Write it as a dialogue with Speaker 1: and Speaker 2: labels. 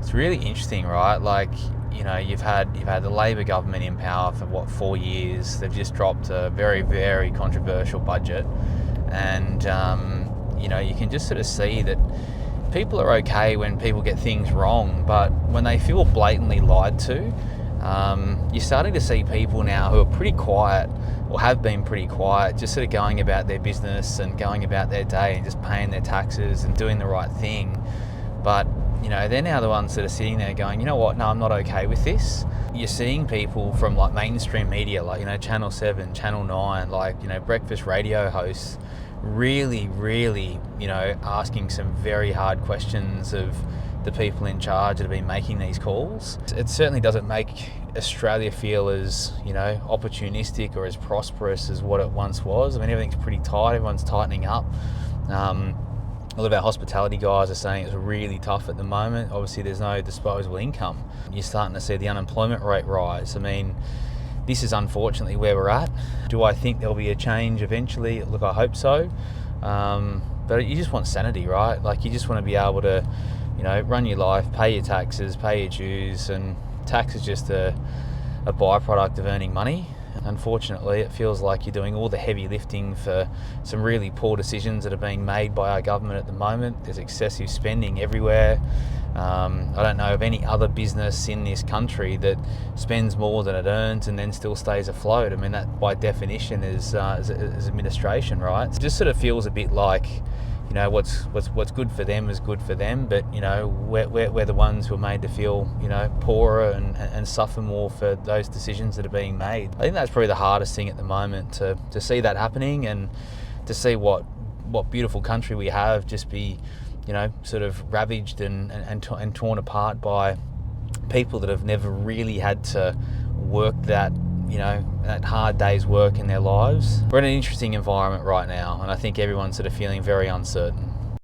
Speaker 1: It's really interesting, right? Like, you've had the Labor government in power for 4 years. They've just dropped a very, very controversial budget, and you can just sort of see that people are okay when people get things wrong, but when they feel blatantly lied to, you're starting to see people now who are pretty quiet, or have been pretty quiet, just sort of going about their business and going about their day and just paying their taxes and doing the right thing. But they're now the ones that are sitting there going, you know what, no, I'm not okay with this. You're seeing people from like mainstream media, like, Channel 7, Channel 9, like, breakfast radio hosts, really, really, asking some very hard questions of the people in charge that have been making these calls. It certainly doesn't make Australia feel as, opportunistic or as prosperous as what it once was. I mean, everything's pretty tight, everyone's tightening up. A lot of our hospitality guys are saying it's really tough at the moment. Obviously, there's no disposable income. You're starting to see the unemployment rate rise. I mean, this is unfortunately where we're at. Do I think there'll be a change eventually? Look, I hope so. But you just want sanity, right? Like, you just want to be able to, run your life, pay your taxes, pay your dues, and tax is just a byproduct of earning money. Unfortunately, it feels like you're doing all the heavy lifting for some really poor decisions that are being made by our government at the moment. There's excessive spending everywhere. I don't know of any other business in this country that spends more than it earns and then still stays afloat. I mean, that by definition is administration, right? It just sort of feels a bit like, what's good for them is good for them, but we're the ones who are made to feel poorer and suffer more for those decisions that are being made. I think that's probably the hardest thing at the moment, to see that happening, and to see what beautiful country we have just be sort of ravaged and torn apart by people that have never really had to work that hard day's work in their lives. We're in an interesting environment right now, and I think everyone's sort of feeling very uncertain.